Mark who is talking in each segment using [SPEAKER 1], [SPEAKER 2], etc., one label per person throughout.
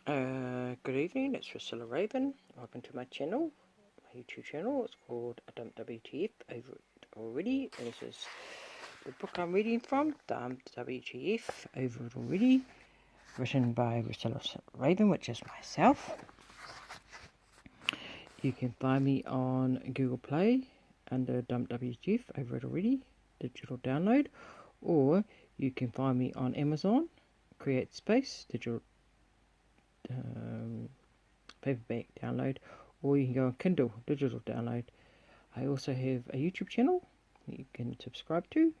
[SPEAKER 1] Good evening, it's Priscilla Raven. Welcome to my channel, my YouTube channel. It's called Dumped WTF Over It Already. And this is the book I'm reading from, Dumped WTF Over It Already, written by Priscilla Raven, which is myself. You can find me on Google Play under Dumped WTF Over It Already, digital download, or you can find me on Amazon, Create Space, digital paperback download, or you can go on Kindle digital download. I also have a YouTube channel that you can subscribe to,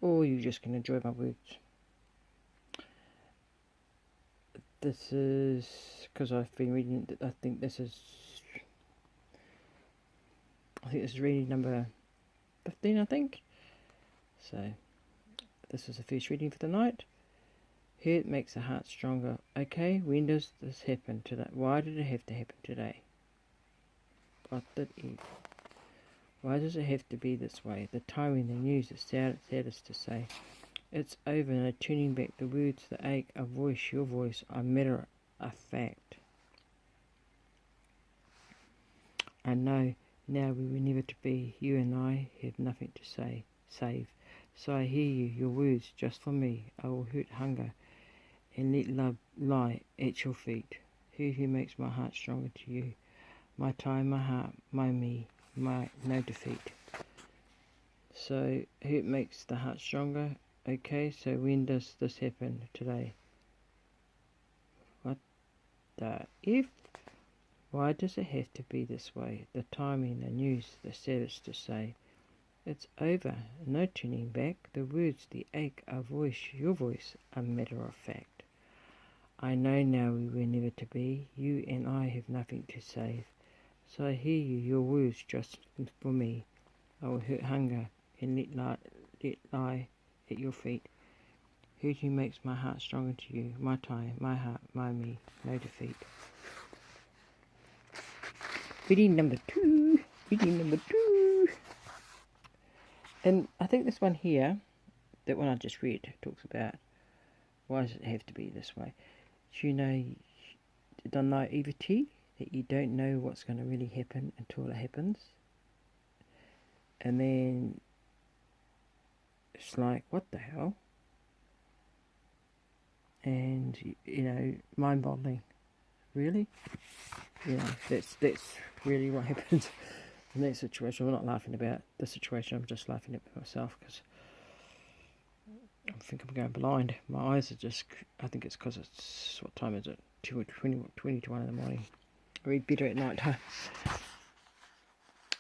[SPEAKER 1] or you just can enjoy my words. This is because I've been reading. I think this is reading number 15. I think so. This is the first reading for the night. Hurt makes the heart stronger. Okay, when does this happen today? Why did it have to happen today? What did it? Why does it have to be this way? The timing, the news, the saddest to say. It's over, no turning back. The words, the ache, a voice, your voice, a matter, a fact. I know now we were never to be. You and I have nothing to say, save. So I hear you, your words, just for me. I will hurt hunger and let love lie at your feet. Who makes my heart stronger to you? My time, my heart, my me, my no defeat. So hurt makes the heart stronger. Okay, so when does this happen today? What the if? Why does it have to be this way? The timing, the news, the saddest to say. It's over, no turning back. The words, the ache, a voice, your voice, a matter of fact. I know now we were never to be. You and I have nothing to save. So I hear you, your words, just for me. I will hurt hunger and let lie at your feet. Hurting makes my heart stronger to you. My time, my heart, my me, no defeat. Reading number two. And I think this one here, that one I just read, talks about why does it have to be this way. Do you know the naivety that you don't know what's going to really happen until it happens? And then it's like, what the hell? And, you know, mind-boggling. Really? You know, that's really what happens in that situation. I'm not laughing about the situation, I'm just laughing at myself because I think I'm going blind. My eyes are just, I think it's because it's, what time is it? 20 to 1 in the morning. I read better at night time.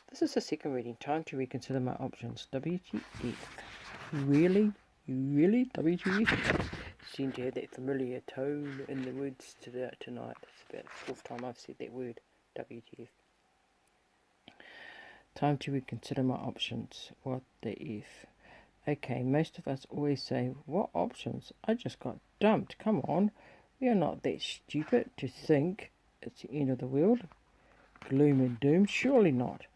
[SPEAKER 1] This is the second reading. Time to reconsider my options. WTF. Really? WTF? Seem to have that familiar tone in the words tonight. It's about the fourth time I've said that word. WTF. Time to reconsider my options. What the F? Okay, most of us always say, what options? I just got dumped. Come on. We are not that stupid to think it's the end of the world. Gloom and doom? Surely not.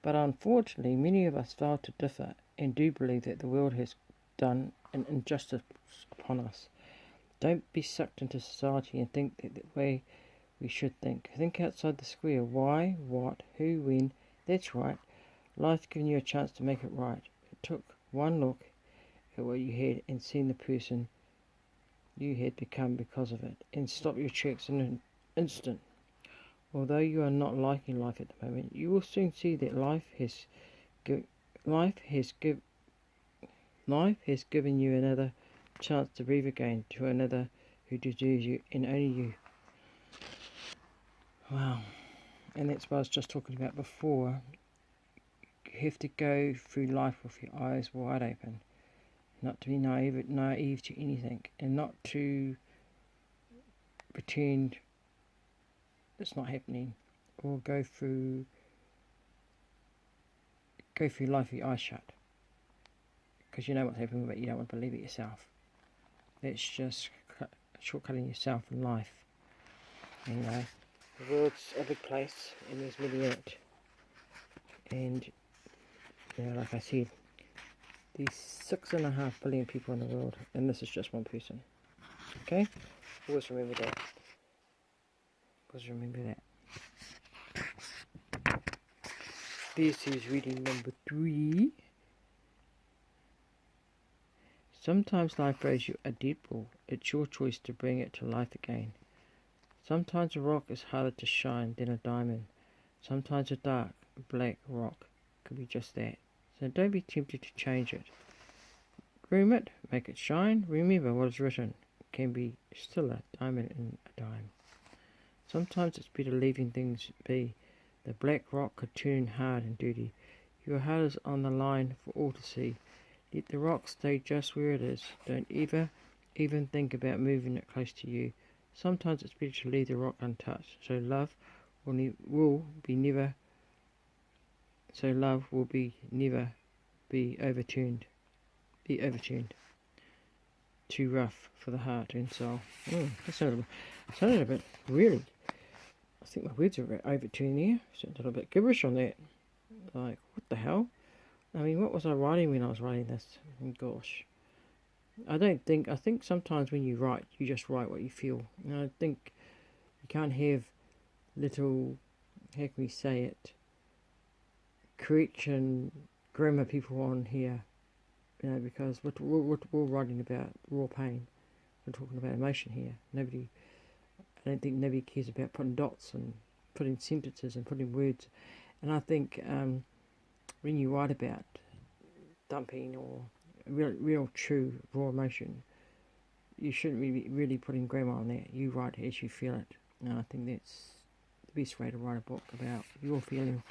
[SPEAKER 1] But unfortunately, many of us fail to differ and do believe that the world has done an injustice upon us. Don't be sucked into society and think that the way we should think. Think outside the square. Why, what, who, when. That's right. Life's given you a chance to make it right. It took one look at what you had and seen the person you had become because of it, and stop your tracks in an instant. Although you are not liking life at the moment, you will soon see that life has given you another chance to breathe again, to another who deserves you, and only you. Wow. And that's what I was just talking about before. You have to go through life with your eyes wide open, not to be naive to anything, and not to pretend it's not happening, or go through life with your eyes shut, because you know what's happening, but you don't want to believe it yourself. That's just shortcutting yourself in life. Anyway, the world's a big place, and there's many in it. And, you know, like I said, there's 6.5 billion people in the world, and this is just one person. Okay? Always remember that. because remember that. This is reading number 3. Sometimes life throws you a dead ball. It's your choice to bring it to life again. Sometimes a rock is harder to shine than a diamond. Sometimes a dark, black rock could be just that. So don't be tempted to change it. Groom it, make it shine. Remember what is written. It can be still a diamond in a dime. Sometimes it's better leaving things be. The black rock could turn hard and dirty. Your heart is on the line for all to see. Let the rock stay just where it is. Don't ever even think about moving it close to you. Sometimes it's better to leave the rock untouched, so love will never be overturned. Too rough for the heart and soul. That sounded a bit really. I think my words are overturned here. Sounded a little bit gibberish on that. Like, what the hell? I mean, what was I writing when I was writing this? Gosh. I think sometimes when you write, you just write what you feel. And I think you can't have little, how can we say it, correction grammar people on here, because we're writing about raw pain. We're talking about emotion here. I don't think nobody cares about putting dots and putting sentences and putting words. And I think when you write about dumping or real true raw emotion, you shouldn't really put in grammar on that. You write as you feel it, and I think that's the best way to write a book about your feeling.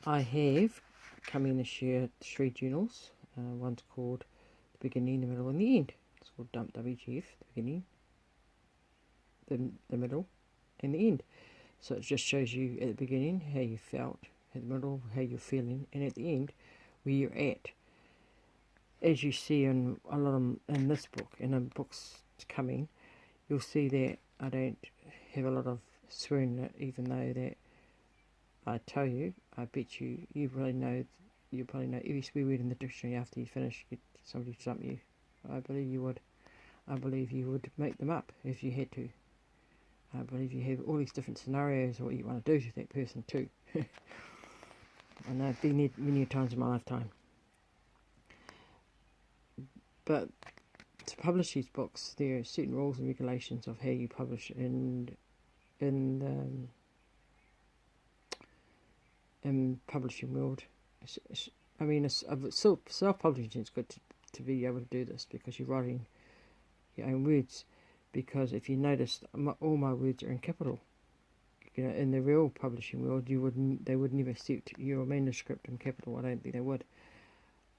[SPEAKER 1] I have come in this year 3 journals. One's called The Beginning, The Middle and the End. It's called Dump WGF, The Beginning, the Middle and the End. So it just shows you at the beginning how you felt, at the middle how you're feeling, and at the end where you're at. As you see in a lot of in this book and in books coming, you'll see that I don't have a lot of swearing in it, even though that I tell you, I bet you probably know every swear word in the dictionary after you finish. Get somebody to dump you. I believe you would. I believe you would make them up if you had to. I believe you have all these different scenarios of what you want to do to that person too. And I've been there many times in my lifetime. But to publish these books, there are certain rules and regulations of how you publish in publishing world. I mean, self-publishing is good to be able to do this because you're writing your own words. Because if you notice, all my words are in capital. In the real publishing world, they would never accept your manuscript in capital. I don't think they would.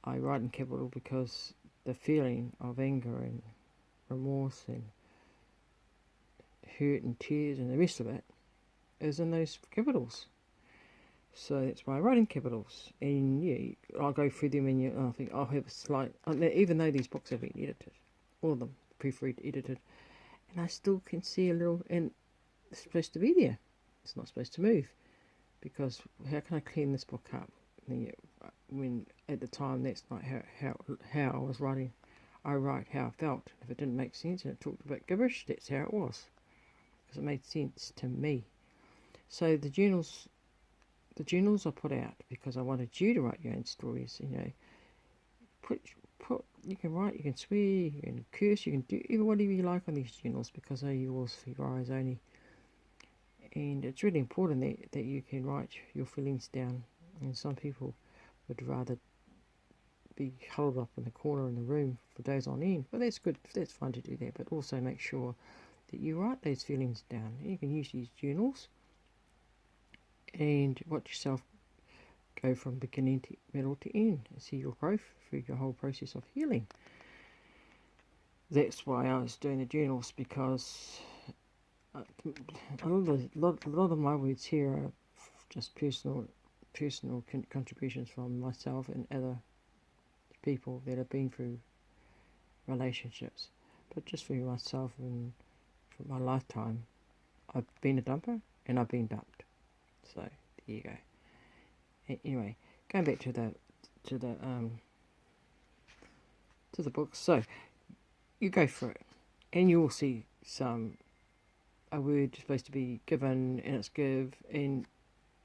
[SPEAKER 1] I write in capital because the feeling of anger and remorse and hurt and tears and the rest of it is in those capitals. So that's why I write in capitals. And yeah, I'll go through them and I think I'll have a slight, even though these books have been edited, all of them proofread edited, and I still can see a little, and it's supposed to be there. It's not supposed to move, because how can I clean this book up when at the time that's not how I was writing. I write how I felt. If it didn't make sense and it talked about gibberish, that's how it was, because it made sense to me. So the journals I put out because I wanted you to write your own stories. You can write, you can swear, you can curse, you can do even whatever you like on these journals because they're yours for your eyes only. And it's really important that you can write your feelings down. And some people would rather be huddled up in the corner in the room for days on end. But that's good, that's fine to do that. But also make sure that you write those feelings down. You can use these journals and watch yourself go from beginning to middle to end and see your growth through your whole process of healing. That's why I was doing the journals, because a lot of my words here are just personal contributions from myself and other people that have been through relationships. But just for myself and for my lifetime, I've been a dumper and I've been dumped. So there you go. Anyway, going back to the book. So you go through it, and you will see some a word supposed to be given and it's give, and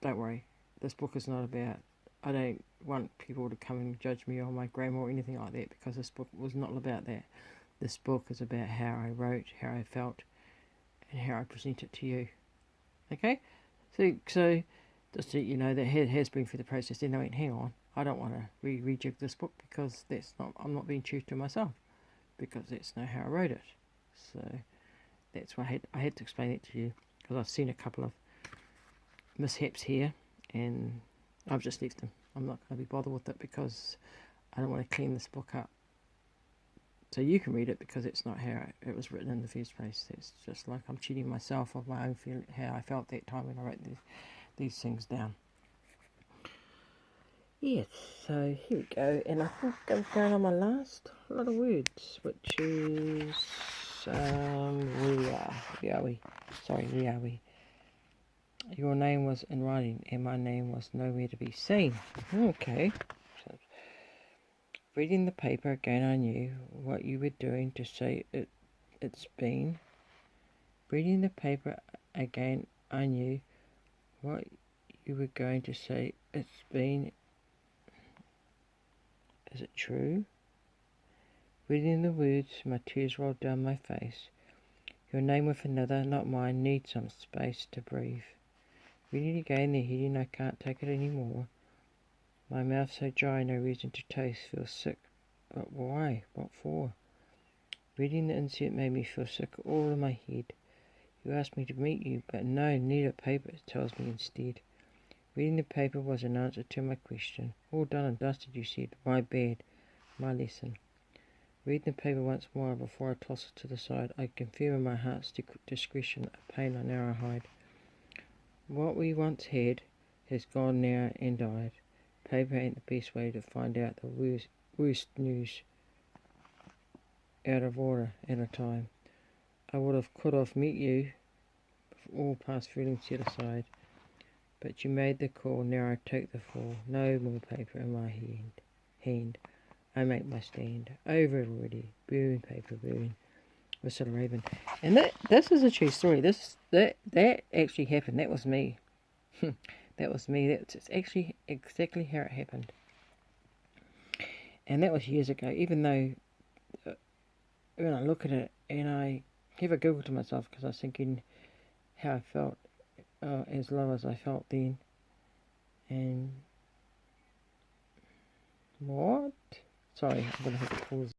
[SPEAKER 1] don't worry, this book is not about, I don't want people to come and judge me on my grammar or anything like that, because this book was not about that. This book is about how I wrote, how I felt, and how I present it to you. Okay? So just so you know, that has been through the process. Then I went, hang on, I don't want to rejig this book, because I'm not being true to myself, because that's not how I wrote it. So that's why I had to explain it to you, because I've seen a couple of mishaps here, and I've just left them. I'm not going to be bothered with it, because I don't want to clean this book up so you can read it, because it's not how it was written in the first place. It's just like I'm cheating myself of my own feeling, how I felt that time when I wrote these things down. Yes, so here we go, and I think I'm going on my last lot of words, which is Riawi. Sorry, Riawi. Your name was in writing, and my name was nowhere to be seen. Okay. So, reading the paper again, I knew what you were doing to say it's been. Reading the paper again, I knew what you were going to say it's been. Is it true? Reading the words, my tears rolled down my face. Your name with another, not mine, needs some space to breathe. Reading again, the heating, I can't take it anymore. My mouth so dry, no reason to taste, feel sick. But why? What for? Reading the insert made me feel sick all in my head. You asked me to meet you, but no, need a paper, it tells me instead. Reading the paper was an answer to my question. All done and dusted, you said. My bad, my lesson. Read the paper once more before I toss it to the side. I can feel in my heart's discretion a pain I now hide. What we once had has gone now and died. Paper ain't the best way to find out the worst news. Out of order at a time. I could have met you, all past feelings set aside. But you made the call, now I take the fall. No more paper in my hand. I make my stand. Over it already. Burn, paper, burn. Whistle Raven. And this is a true story. That actually happened. That was me. That was me. That's actually exactly how it happened. And that was years ago. Even though when I look at it and I have a giggle to myself, because I was thinking how I felt as low as I felt then. And what? Sorry, I'm going to have to pause.